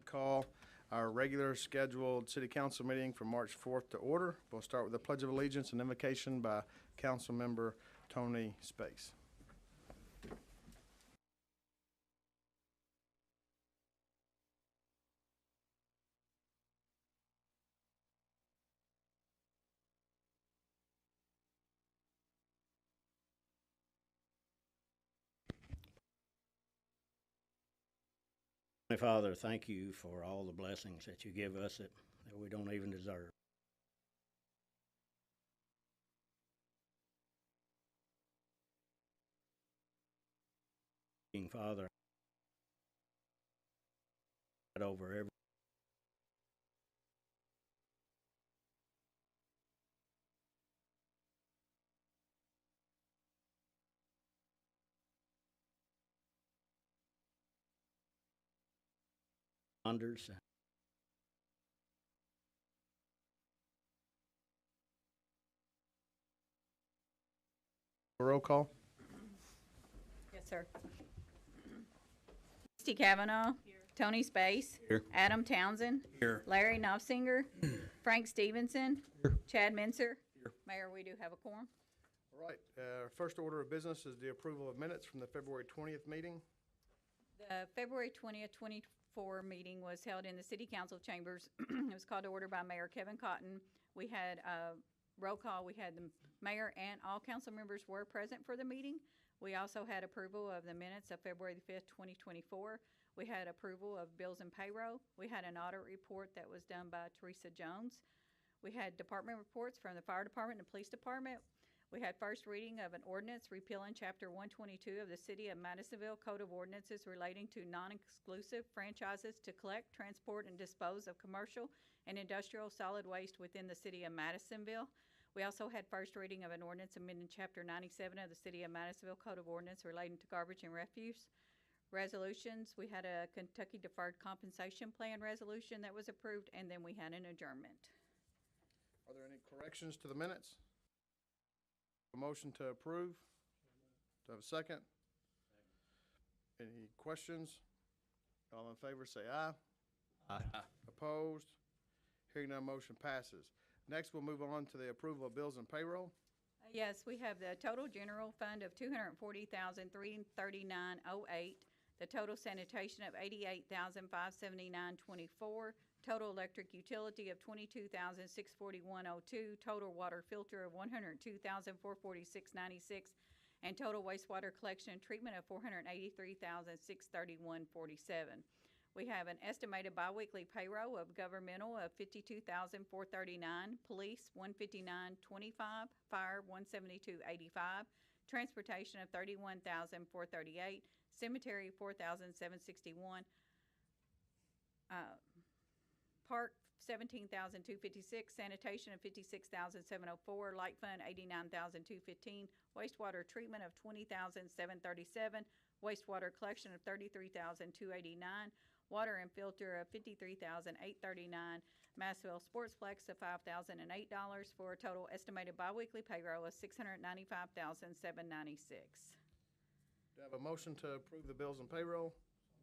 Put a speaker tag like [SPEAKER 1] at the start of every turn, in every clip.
[SPEAKER 1] Call our regular scheduled city council meeting for March 4th to order. We'll start with the Pledge of Allegiance and invocation by Council Member Tony Space.
[SPEAKER 2] Heavenly Father, thank you for all the blessings that you give us that we don't even deserve. Father, over every wonders.
[SPEAKER 1] Roll call.
[SPEAKER 3] Yes, sir. Misty Cavanaugh. Here. Tony Space.
[SPEAKER 2] Here.
[SPEAKER 3] Adam Townsend.
[SPEAKER 1] Here.
[SPEAKER 3] Larry Knopfinger. Frank Stevenson.
[SPEAKER 1] Here.
[SPEAKER 3] Chad Mincer.
[SPEAKER 1] Here.
[SPEAKER 3] Mayor, we do have a quorum.
[SPEAKER 1] All right, first order of business is the approval of minutes from the February 20th meeting.
[SPEAKER 3] The February 20th, 24 meeting was held in the City Council chambers. It was called to order by Mayor Kevin Cotton. We had a roll call. We had the mayor and all council members were present for the meeting. We also had approval of the minutes of February 5th, 2024. We had approval of bills and payroll. We had an audit report that was done by Teresa Jones. We had department reports from the fire department and police department. We had first reading of an ordinance repealing Chapter 122 of the City of Madisonville Code of Ordinances relating to non-exclusive franchises to collect, transport, and dispose of commercial and industrial solid waste within the City of Madisonville. We also had first reading of an ordinance amending Chapter 97 of the City of Madisonville Code of Ordinance relating to garbage and refuse. Resolutions, we had a Kentucky Deferred Compensation Plan resolution that was approved, and then we had an adjournment.
[SPEAKER 1] Are there any corrections to the minutes? A motion to approve? Do I have a second? Any questions? All in favor say aye.
[SPEAKER 2] Aye.
[SPEAKER 1] Opposed? Hearing none, motion passes. Next, we'll move on to the approval of bills and payroll.
[SPEAKER 3] Yes, we have the total general fund of $240,339.08, the total sanitation of $88,579.24, total electric utility of $22,641.02, total water filter of $102,446.96, and total wastewater collection and treatment of $483,631.47. We have an estimated biweekly payroll of governmental of $52,439, police $159.25, fire $172.85, transportation of $31,438, cemetery $4,761, park $17,256, sanitation of $56,704, light fund $89,215, wastewater treatment of $20,737, wastewater collection of $33,289, water and filter of $53,839, Massville Sportsplex of $5,008 for a total estimated biweekly payroll of $695,796.
[SPEAKER 1] Do I have a motion to approve the bills and payroll?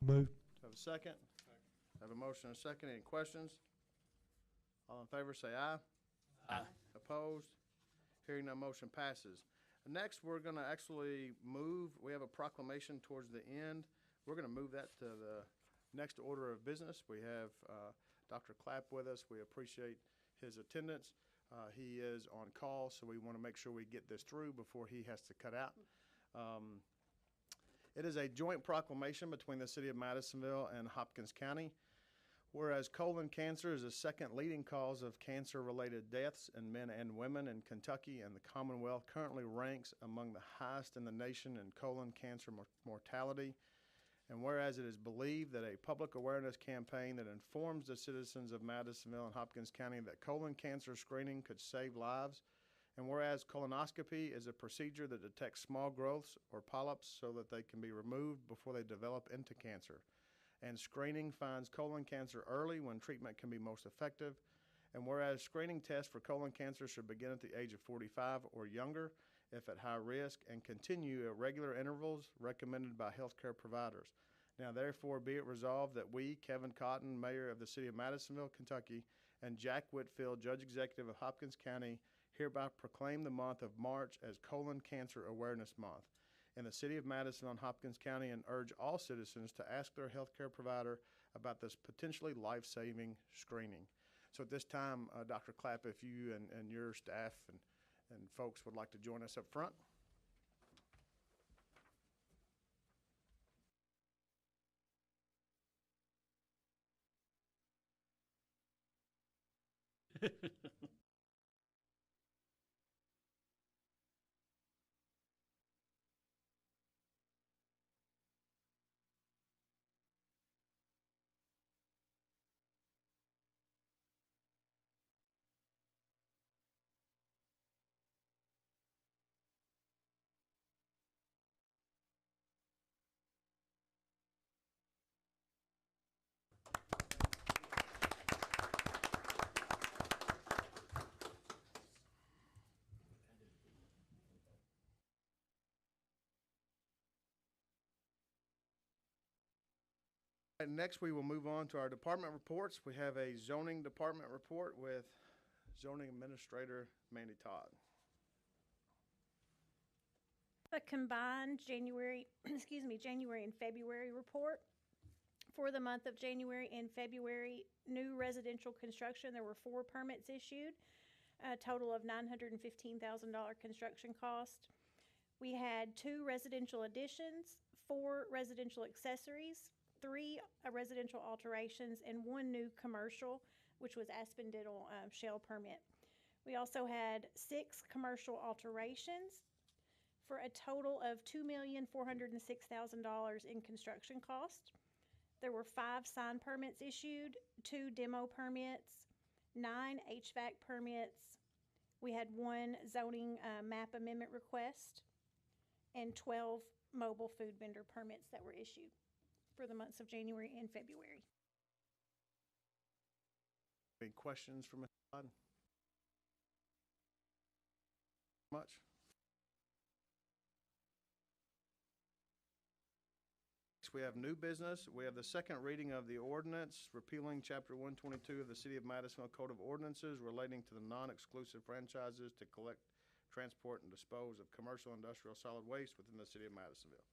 [SPEAKER 4] Moved.
[SPEAKER 1] Do I have a second? I have a motion and a second. Any questions? All in favor say aye.
[SPEAKER 2] Aye.
[SPEAKER 1] Opposed? Hearing none, motion passes. Next, we're going to actually move, we have a proclamation towards the end. We're going to move that to the next order of business. We have Dr. Clapp with us. We appreciate his attendance. He is on call, so we want to make sure we get this through before he has to cut out. It is a joint proclamation between the City of Madisonville and Hopkins County. Whereas colon cancer is the second leading cause of cancer-related deaths in men and women in Kentucky, and the Commonwealth currently ranks among the highest in the nation in colon cancer mortality. And whereas it is believed that a public awareness campaign that informs the citizens of Madisonville and Hopkins County that colon cancer screening could save lives, and whereas colonoscopy is a procedure that detects small growths or polyps so that they can be removed before they develop into cancer, and screening finds colon cancer early when treatment can be most effective. And whereas screening tests for colon cancer should begin at the age of 45 or younger if at high risk and continue at regular intervals recommended by healthcare providers. Now therefore be it resolved that we, Kevin Cotton, Mayor of the City of Madisonville, Kentucky, and Jack Whitfield, Judge Executive of Hopkins County, hereby proclaim the month of March as Colon Cancer Awareness Month in the City of Madisonville and Hopkins County, and urge all citizens to ask their healthcare provider about this potentially life-saving screening. So at this time, Dr. Clapp, if you and your staff and folks would like to join us up front. And next, we will move on to our department reports. We have a zoning department report with zoning administrator Mandy Todd.
[SPEAKER 4] A combined January, January and February report. For the month of January and February, new residential construction, there were 4 permits issued, a total of $915,000 construction cost. We had 2 residential additions, 4 residential accessories, 3 residential alterations, and 1 new commercial, which was Aspen Dental shell permit. We also had 6 commercial alterations for a total of $2,406,000 in construction cost. There were 5 sign permits issued, 2 demo permits, 9 HVAC permits. We had 1 zoning map amendment request and 12 mobile food vendor permits that were issued for the months of January and February.
[SPEAKER 1] Any questions for Ms. Todd? Much? Next, we have new business. We have the second reading of the ordinance repealing Chapter 122 of the City of Madisonville Code of Ordinances relating to the non-exclusive franchises to collect, transport, and dispose of commercial industrial solid waste within the City of Madisonville.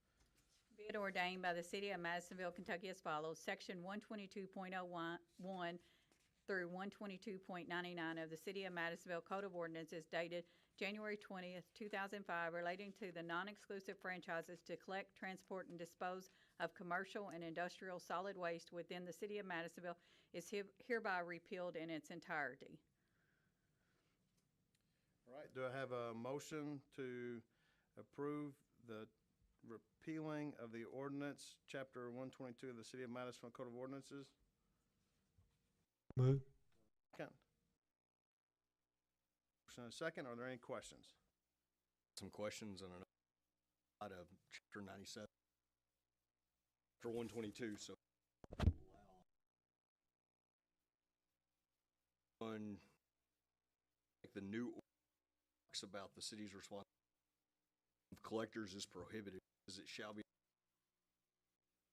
[SPEAKER 3] Be it ordained by the City of Madisonville, Kentucky as follows. Section 122.01 through 122.99 of the City of Madisonville Code of Ordinances dated January 20th, 2005, relating to the non-exclusive franchises to collect, transport, and dispose of commercial and industrial solid waste within the City of Madisonville is hereby repealed in its entirety.
[SPEAKER 1] All right, do I have a motion to approve the repealing of the ordinance, Chapter 122 of the City of Madisonville Code of Ordinances?
[SPEAKER 5] Move.
[SPEAKER 1] Second. Motion and a second. Are there any questions?
[SPEAKER 6] Some questions on out of Chapter 97 for 122. So on like the new talks about the city's responsibility of collectors is prohibited, as it shall be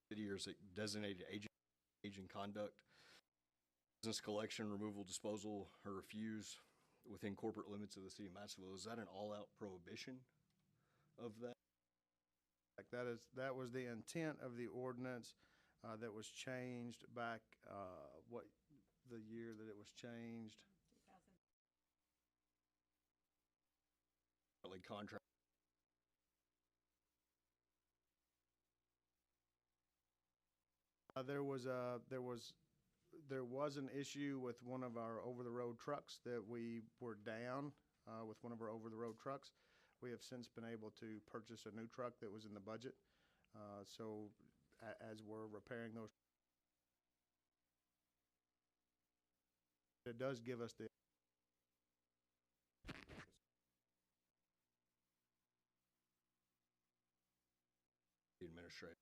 [SPEAKER 6] city or is it designated agent conduct, business collection, removal, disposal, or refuse within corporate limits of the City of Madisonville. Is that an all-out prohibition of that?
[SPEAKER 1] Like that was the intent of the ordinance that was changed back, what, the year that it was changed?
[SPEAKER 6] Contract.
[SPEAKER 1] There was an issue with one of our over-the-road trucks that we were down with one of our over-the-road trucks. We have since been able to purchase a new truck that was in the budget. So as we're repairing those, it does give us the
[SPEAKER 6] administrator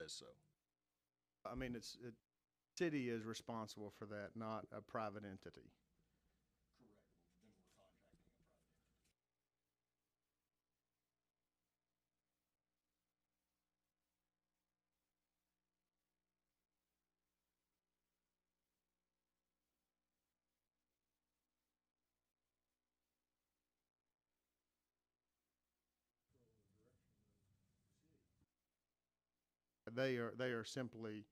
[SPEAKER 6] says so.
[SPEAKER 1] I mean, city is responsible for that, not a private entity. they are simply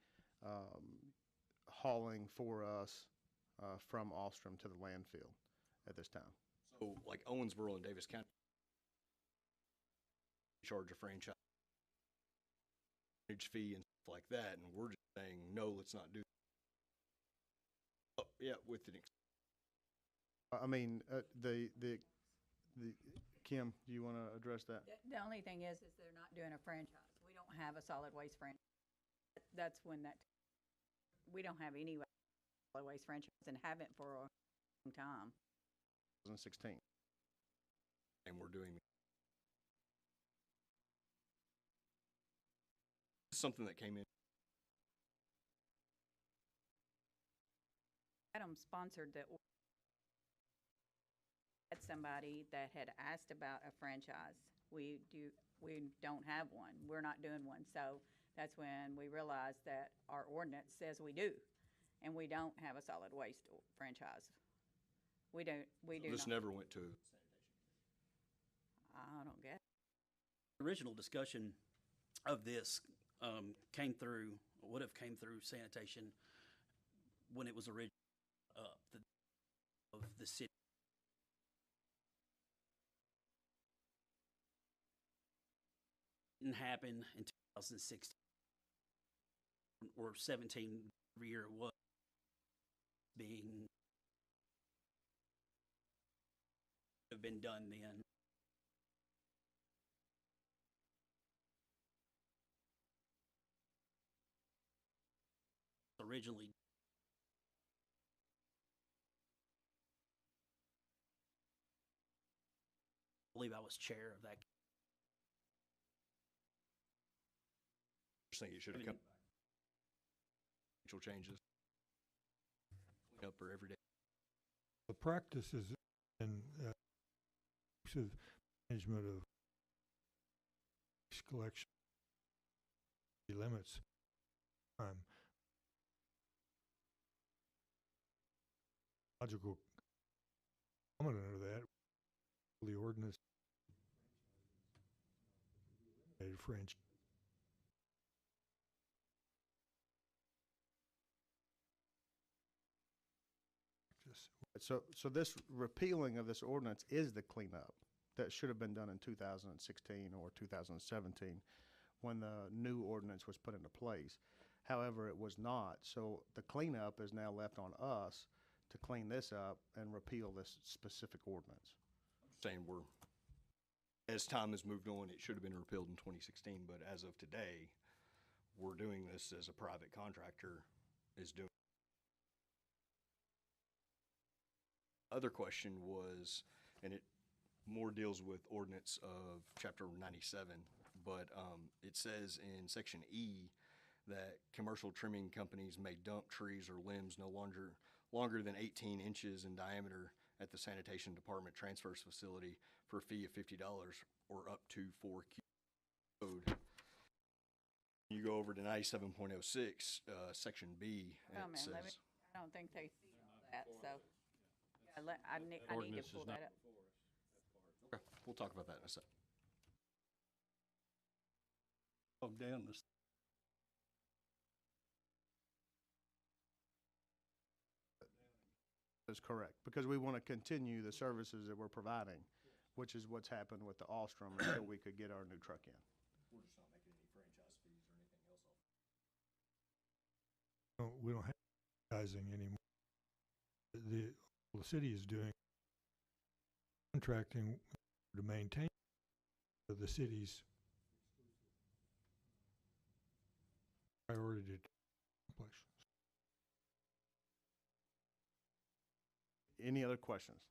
[SPEAKER 1] hauling for us from Ostrom to the landfill at this time.
[SPEAKER 6] So like Owensboro and Davis County charge a franchise fee and stuff like that, and we're just saying, no, let's not do that. Oh, yeah, with an
[SPEAKER 1] I mean, the Kim, do you want to address that?
[SPEAKER 3] The only thing is they're not doing a franchise. We don't have a solid waste franchise. That's when we don't have any solid waste franchise and haven't for a long time.
[SPEAKER 1] 2016.
[SPEAKER 6] and we're doing something that came in.
[SPEAKER 3] Adam sponsored had somebody that had asked about a franchise. We don't have one. We're not doing one. So that's when we realized that our ordinance says we do, and we don't have a solid waste franchise. We do
[SPEAKER 6] This
[SPEAKER 3] not.
[SPEAKER 6] never went to.
[SPEAKER 3] I don't get it.
[SPEAKER 5] Original discussion of this would have came through sanitation when it was originally up of the city. Didn't happen in 2016 or 17, every year it was being have been done then. Originally I believe I was chair of that.
[SPEAKER 6] I think it should have come. Changes. Clean up for every day.
[SPEAKER 7] The practice is in management of waste collection limits. Logical comment of that, the ordinance made French.
[SPEAKER 1] So this repealing of this ordinance is the cleanup that should have been done in 2016 or 2017 when the new ordinance was put into place. However, it was not. So the cleanup is now left on us to clean this up and repeal this specific ordinance.
[SPEAKER 6] Saying as time has moved on, it should have been repealed in 2016, but as of today, we're doing this as a private contractor is doing. Other question was, and it more deals with ordinance of chapter 97, but it says in section E that commercial trimming companies may dump trees or limbs no longer than 18 inches in diameter at the sanitation department transfers facility for a fee of $50 or up to 4 cubic code. You go over to 97.06, section B, and
[SPEAKER 3] Oh,
[SPEAKER 6] it
[SPEAKER 3] man,
[SPEAKER 6] says.
[SPEAKER 3] I don't think they see all that, so. Yeah, I need to pull that up.
[SPEAKER 6] Okay, we'll talk about that in a sec.
[SPEAKER 5] Down this.
[SPEAKER 1] That's correct, because we want to continue the services that we're providing, which is what's happened with the Ostrom until we could get our new truck in.
[SPEAKER 6] We're just not making any franchise fees or anything else off.
[SPEAKER 7] We don't have advertising anymore. The city is doing contracting to maintain the city's priority complex.
[SPEAKER 1] Any other questions?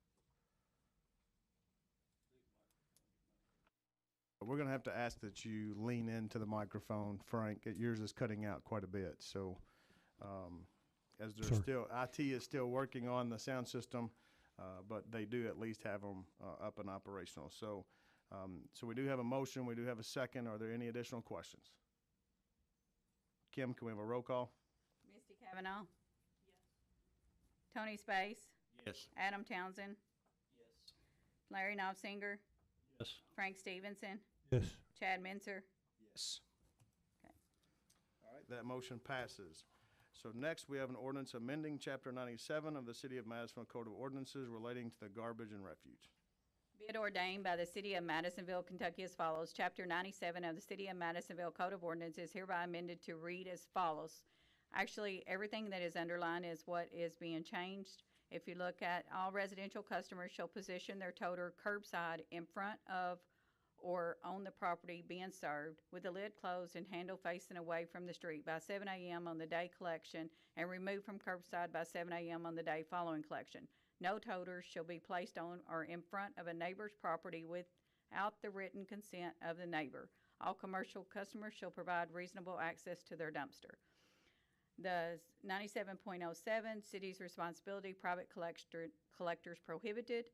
[SPEAKER 1] We're going to have to ask that you lean into the microphone, Frank. Yours is cutting out quite a bit, so as they're
[SPEAKER 7] Sure.
[SPEAKER 1] still, IT is still working on the sound system, but they do at least have them up and operational. So, so we do have a motion. We do have a second. Are there any additional questions? Kim, can we have a roll call?
[SPEAKER 3] Misty Cavanaugh? Yes. Tony Space?
[SPEAKER 2] Yes.
[SPEAKER 3] Adam Townsend?
[SPEAKER 5] Yes.
[SPEAKER 3] Larry Knopfinger?
[SPEAKER 2] Yes.
[SPEAKER 3] Frank Stevenson?
[SPEAKER 7] Yes.
[SPEAKER 3] Chad Minzer?
[SPEAKER 6] Yes.
[SPEAKER 1] That motion passes. So next, we have an ordinance amending Chapter 97 of the City of Madisonville Code of Ordinances relating to the garbage and refuge.
[SPEAKER 3] Be it ordained by the City of Madisonville, Kentucky as follows. Chapter 97 of the City of Madisonville Code of Ordinances is hereby amended to read as follows. Actually, everything that is underlined is what is being changed. If you look at all residential customers shall position their toter curbside in front of or on the property being served with the lid closed and handle facing away from the street by 7 a.m. on the day collection and removed from curbside by 7 a.m. on the day following collection. No toters shall be placed on or in front of a neighbor's property without the written consent of the neighbor. All commercial customers shall provide reasonable access to their dumpster. The 97.07, city's responsibility, private collectors prohibited.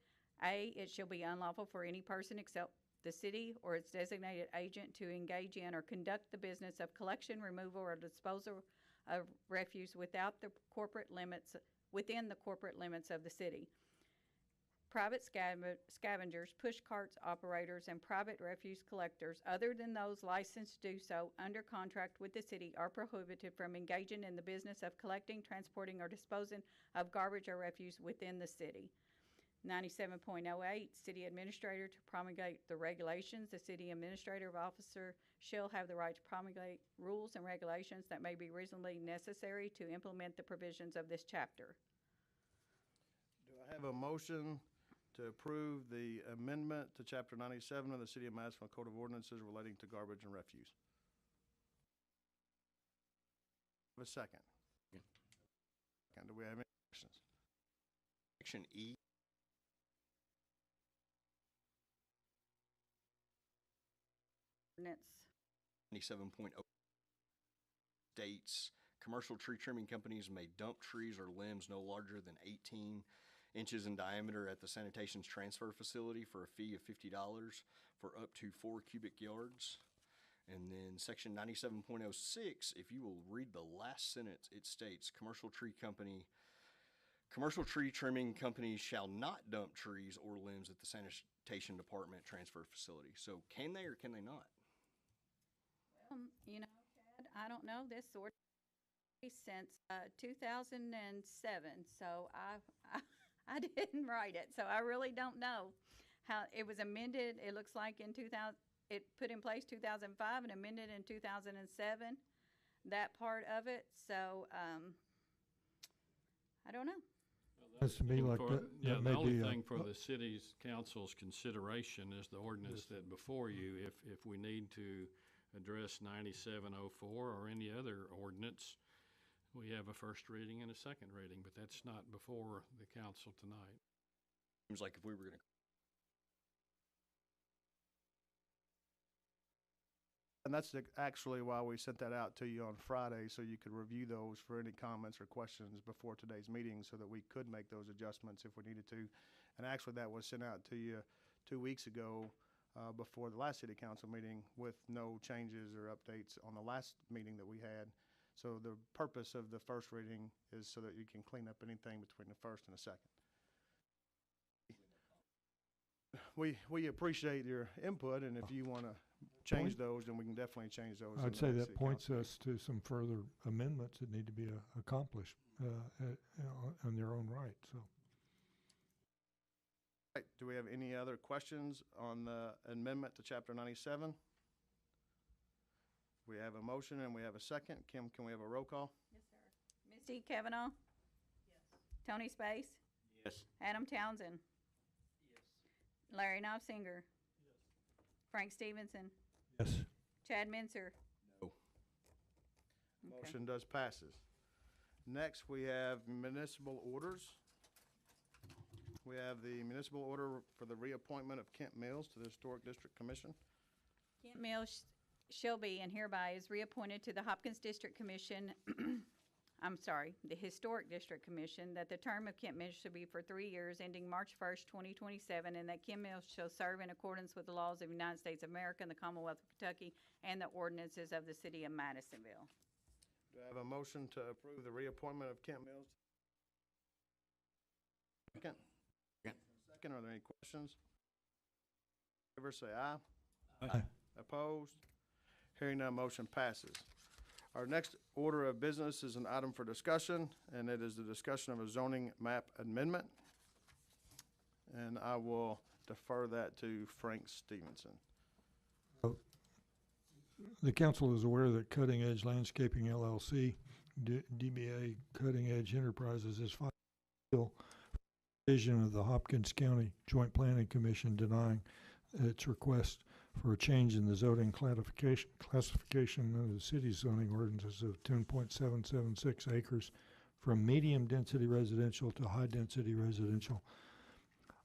[SPEAKER 3] A, it shall be unlawful for any person except the city or its designated agent to engage in or conduct the business of collection, removal, or disposal of refuse within the corporate limits of the city. Private scavengers, push carts operators, and private refuse collectors, other than those licensed to do so under contract with the city, are prohibited from engaging in the business of collecting, transporting, or disposing of garbage or refuse within the city. 97.08, city administrator to promulgate the regulations. The city administrative officer shall have the right to promulgate rules and regulations that may be reasonably necessary to implement the provisions of this chapter.
[SPEAKER 1] Do I have a motion to approve the amendment to Chapter 97 of the City of Madisonville Code of Ordinances relating to garbage and refuse? Have a second. Do we have any questions?
[SPEAKER 6] Section E,
[SPEAKER 3] Ordinance
[SPEAKER 6] 97.0 states, commercial tree trimming companies may dump trees or limbs no larger than 18 inches in diameter at the sanitation's transfer facility for a fee of $50 for up to 4 cubic yards. And then section 97.06, if you will read the last sentence, it states, commercial tree trimming companies shall not dump trees or limbs at the sanitation department transfer facility. So can they or can they not?
[SPEAKER 3] You know, Chad, I don't know this ordinance since 2007, so I didn't write it, so I really don't know how it was amended. It looks like in 2000, it put in place 2005 and amended in 2007, that part of it. So I don't know.
[SPEAKER 7] Sounds to me like
[SPEAKER 8] Yeah,
[SPEAKER 7] that
[SPEAKER 8] the
[SPEAKER 7] may
[SPEAKER 8] only
[SPEAKER 7] be
[SPEAKER 8] thing for the city's council's consideration is the ordinance that before you. If we need to address 9704 or any other ordinance, we have a first reading and a second reading, but that's not before the council tonight.
[SPEAKER 6] Seems like if we were going to
[SPEAKER 1] And that's actually why we sent that out to you on Friday, so you could review those for any comments or questions before today's meeting, so that we could make those adjustments if we needed to. And actually, that was sent out to you 2 weeks ago before the last city council meeting with no changes or updates on the last meeting that we had. So the purpose of the first reading is so that you can clean up anything between the first and the second. We appreciate your input, and if you want to change those, then we can definitely change those. in
[SPEAKER 7] I'd
[SPEAKER 1] the
[SPEAKER 7] say
[SPEAKER 1] next
[SPEAKER 7] that
[SPEAKER 1] city
[SPEAKER 7] points
[SPEAKER 1] council
[SPEAKER 7] us to some further amendments that need to be accomplished on their own right, so.
[SPEAKER 1] Right, do we have any other questions on the amendment to Chapter 97? We have a motion and we have a second. Kim, can we have a roll call?
[SPEAKER 3] Yes, sir. Misty Cavanaugh? Yes. Tony Space?
[SPEAKER 2] Yes.
[SPEAKER 3] Adam Townsend? Yes. Larry Knopfinger? Yes. Frank Stevenson?
[SPEAKER 7] Yes.
[SPEAKER 3] Chad Mincer?
[SPEAKER 6] No.
[SPEAKER 3] Okay.
[SPEAKER 1] Motion does passes. Next, we have municipal orders. We have the municipal order for the reappointment of Kent Mills to the Historic District Commission.
[SPEAKER 3] Kent Mills shall be and hereby is reappointed to the Hopkins District Commission, the Historic District Commission, that the term of Kent Mills shall be for 3 years, ending March 1st, 2027, and that Kent Mills shall serve in accordance with the laws of the United States of America and the Commonwealth of Kentucky and the ordinances of the City of Madisonville.
[SPEAKER 1] Do I have a motion to approve the reappointment of Kent Mills? Second? Second, are there any questions? Favor say aye.
[SPEAKER 7] Aye.
[SPEAKER 1] Opposed? Hearing none, motion passes. Our next order of business is an item for discussion, and it is the discussion of a zoning map amendment. And I will defer that to Frank Stevenson.
[SPEAKER 7] The council is aware that Cutting Edge Landscaping LLC, DBA Cutting Edge Enterprises, is filed decision of the Hopkins County Joint Planning Commission denying its request for a change in the zoning classification of the city's zoning ordinances of 10.776 acres from medium-density residential to high-density residential.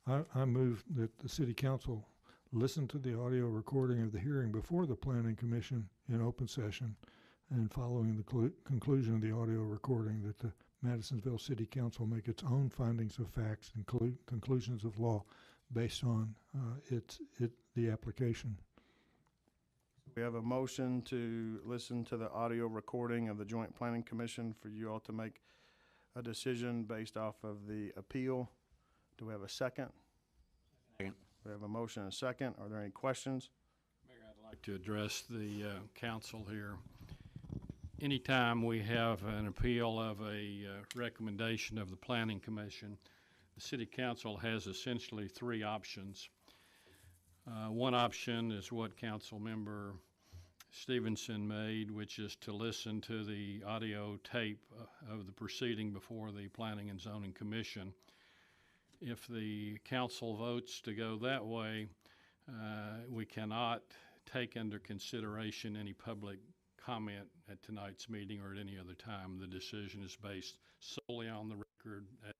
[SPEAKER 7] I move that the city council listen to the audio recording of the hearing before the planning commission in open session, and following the conclusion of the audio recording, that the Madisonville City Council make its own findings of facts and conclusions of law based on the application.
[SPEAKER 1] We have a motion to listen to the audio recording of the Joint Planning Commission for you all to make a decision based off of the appeal. Do we have a second?
[SPEAKER 2] Second.
[SPEAKER 1] We have a motion and a second. Are there any questions?
[SPEAKER 8] Mayor, I'd like to address the council here. Anytime we have an appeal of a recommendation of the Planning Commission, the City Council has essentially three options. One option is what Council Member Stevenson made, which is to listen to the audio tape of the proceeding before the Planning and Zoning Commission. If the council votes to go that way, we cannot take under consideration any public comment at tonight's meeting or at any other time. The decision is based solely on the record at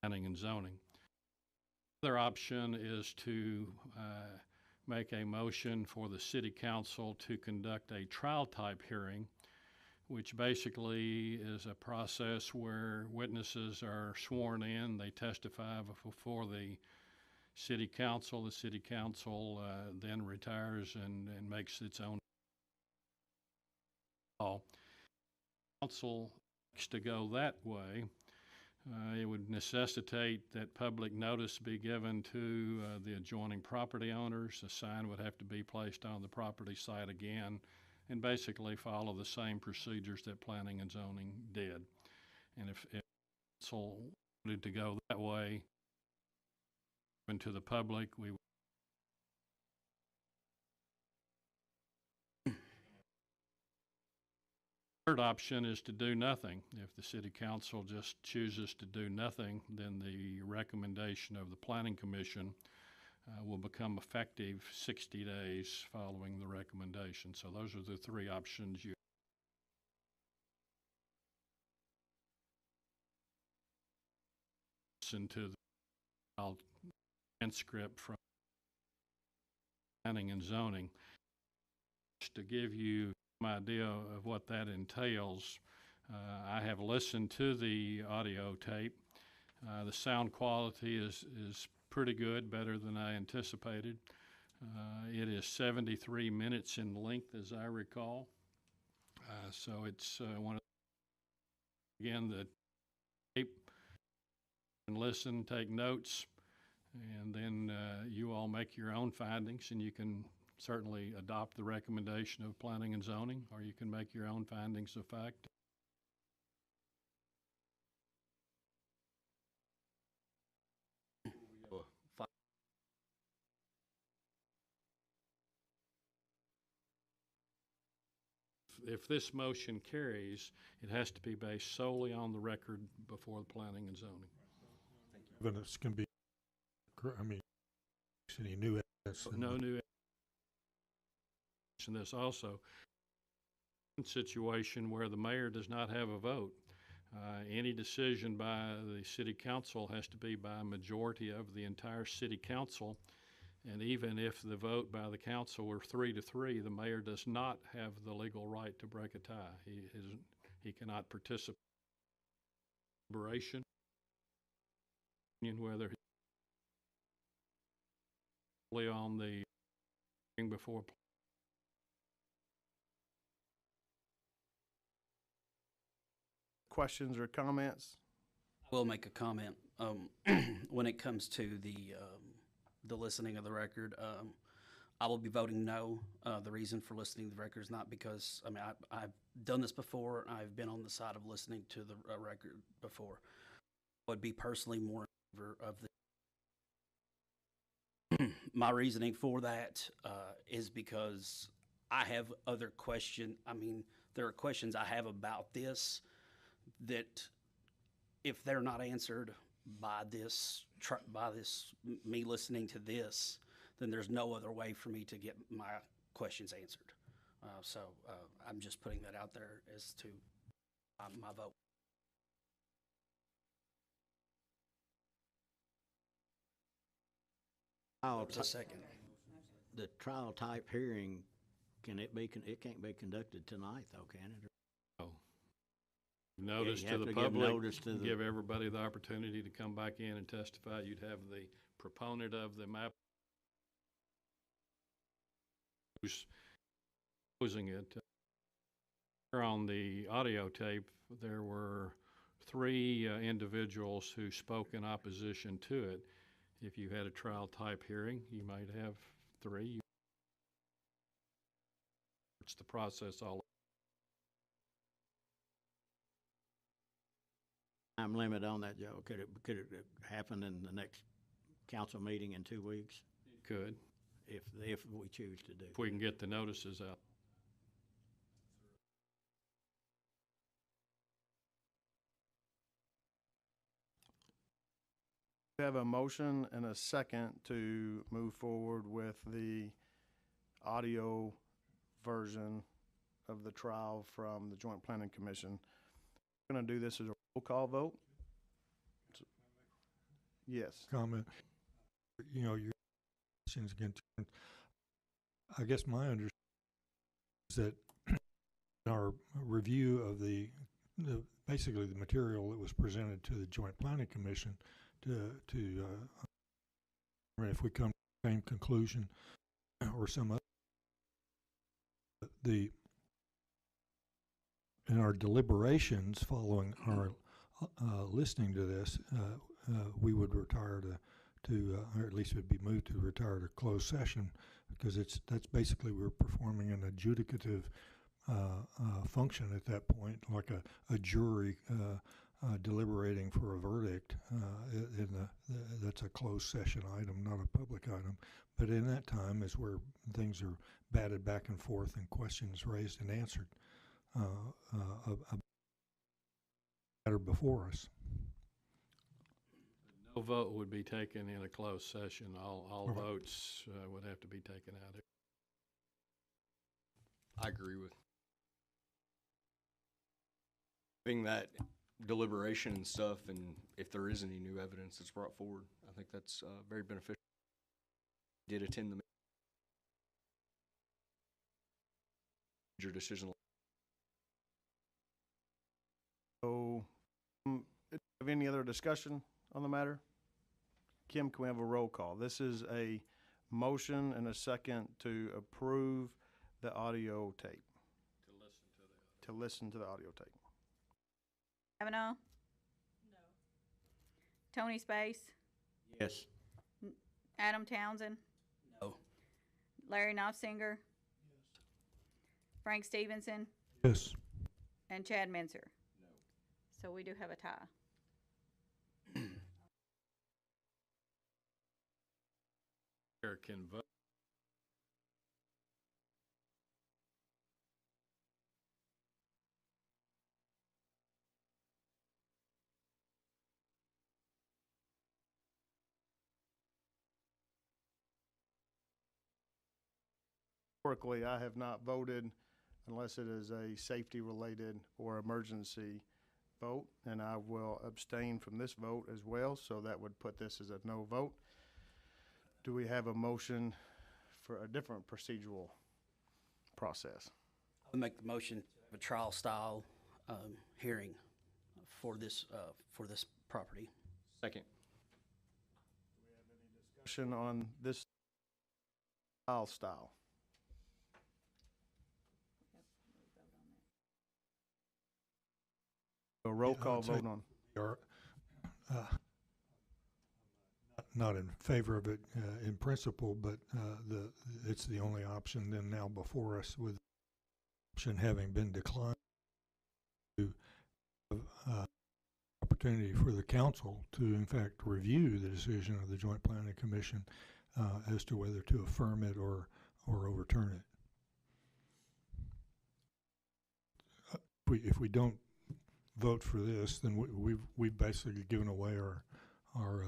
[SPEAKER 8] Planning and Zoning. The other option is to make a motion for the City Council to conduct a trial type hearing, which basically is a process where witnesses are sworn in, they testify before the City Council. The City Council then retires and makes its own call. Council likes to go that way. It would necessitate that public notice be given to the adjoining property owners. A sign would have to be placed on the property site again, and basically follow the same procedures that Planning and Zoning did. And if council wanted to go that way, and to the public, we would. Third option is to do nothing. If the City Council just chooses to do nothing, then the recommendation of the Planning Commission will become effective 60 days following the recommendation. So those are the three options you listen to the transcript from Planning and Zoning. Just to give you some idea of what that entails, I have listened to the audio tape. The sound quality is pretty good, better than I anticipated. It is 73 minutes in length, as I recall. So it's one of again, the tape, and listen, take notes, and then you all make your own findings, and you can certainly adopt the recommendation of Planning and Zoning, or you can make your own findings of fact. If this motion carries, it has to be based solely on the record before the Planning and Zoning.
[SPEAKER 7] Evidence can be, any new evidence.
[SPEAKER 8] No new. And there's also a situation where the mayor does not have a vote. Any decision by the City Council has to be by a majority of the entire City Council. And even if the vote by the council were 3-3, the mayor does not have the legal right to break a tie. He cannot participate in deliberation, whether he's on the hearing before.
[SPEAKER 1] Questions or comments?
[SPEAKER 5] I will make a comment. When it comes to the listening of the record, I will be voting no. The reason for listening to the record is not because, I mean, I've done this before. I've been on the side of listening to the record before. I would be personally more in favor of the. My reasoning for that is because I have other questions. I mean, there are questions I have about this that if they're not answered by me listening to this, then there's no other way for me to get my questions answered. So I'm just putting that out there as to my vote. There's a second.
[SPEAKER 2] The trial type hearing, it can't be conducted tonight though, can it?
[SPEAKER 8] Notice
[SPEAKER 2] you
[SPEAKER 8] to
[SPEAKER 2] have
[SPEAKER 8] the
[SPEAKER 2] to give
[SPEAKER 8] public,
[SPEAKER 2] notice to the-
[SPEAKER 8] give everybody the opportunity to come back in and testify. You'd have the proponent of the map who's opposing it. On the audio tape, there were 3 individuals who spoke in opposition to it. If you had a trial type hearing, you might have 3. It's the process all.
[SPEAKER 2] Time limit on that, Joe? Could it happen in the next council meeting in 2 weeks?
[SPEAKER 8] Could,
[SPEAKER 2] If we choose to do.
[SPEAKER 8] if we can get the notices out.
[SPEAKER 1] We have a motion and a second to move forward with the audio version of the trial from the Joint Planning Commission. We're going to do this as a roll call vote. Yes.
[SPEAKER 7] Comment. You know, your questions again. I guess my understanding is that our review of basically the material that was presented to the Joint Planning Commission if we come to the same conclusion or some other, in our deliberations following our listening to this, we would retire or at least it would be moved to retire to closed session, because that's basically we're performing an adjudicative function at that point, like a jury deliberating for a verdict. That's a closed session item, not a public item. But in that time is where things are batted back and forth and questions raised and answered matter before us.
[SPEAKER 8] No vote would be taken in a closed session. All
[SPEAKER 7] Right.
[SPEAKER 8] votes would have to be taken out of.
[SPEAKER 6] I agree with being that deliberation and stuff, and if there is any new evidence that's brought forward, I think that's very beneficial. Did attend the major decision.
[SPEAKER 1] So, have any other discussion on the matter? Kim, can we have a roll call? This is a motion and a second to approve the audio tape. To listen to the audio tape.
[SPEAKER 3] Kavanaugh? No. Tony Space?
[SPEAKER 2] Yes.
[SPEAKER 3] Adam Townsend?
[SPEAKER 5] No.
[SPEAKER 3] Larry Knopfinger? Yes. Frank Stevenson?
[SPEAKER 7] Yes.
[SPEAKER 3] And Chad Menzer? No. So we do have a tie.
[SPEAKER 8] Chair can vote.
[SPEAKER 1] Historically, I have not voted unless it is a safety-related or emergency vote, and I will abstain from this vote as well, so that would put this as a no vote. Do we have a motion for a different procedural process?
[SPEAKER 5] I would make the motion to have a trial style hearing for this property.
[SPEAKER 6] Second.
[SPEAKER 1] Discussion on this style. A roll
[SPEAKER 7] Yeah,
[SPEAKER 1] call
[SPEAKER 7] I'd say-
[SPEAKER 1] vote on.
[SPEAKER 7] Or, not in favor of it in principle, but it's the only option then now before us, with option having been declined, to opportunity for the council to in fact review the decision of the Joint Planning Commission as to whether to affirm it or overturn it. If we don't vote for this, then we've basically given away our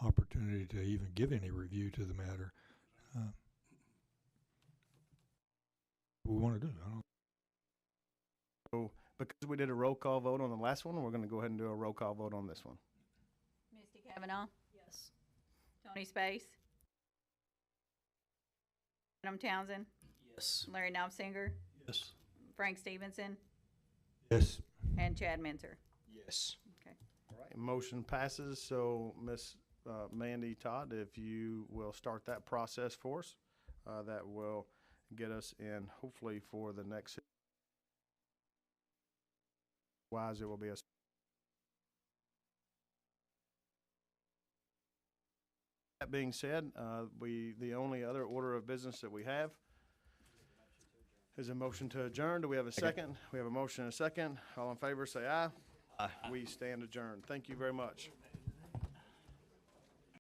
[SPEAKER 7] opportunity to even give any review to the matter. What we want to do, I don't.
[SPEAKER 1] So because we did a roll call vote on the last one, we're going to go ahead and do a roll call vote on this one.
[SPEAKER 3] Misty Cavanaugh? Yes. Tony Space? Adam Townsend?
[SPEAKER 5] Yes.
[SPEAKER 3] Larry Knopfinger?
[SPEAKER 5] Yes.
[SPEAKER 3] Frank Stevenson?
[SPEAKER 7] Yes.
[SPEAKER 3] And Chad Menzer.
[SPEAKER 6] Yes.
[SPEAKER 1] All right, motion passes. So Miss Mandy Todd, if you will start that process for us, that will get us in hopefully for the next. Wise, it will be a. That being said, the only other order of business that we have is a motion to adjourn. Do we have a second? We have a motion and a second. All in favor, say aye. Aye. We stand adjourned. Thank you very much.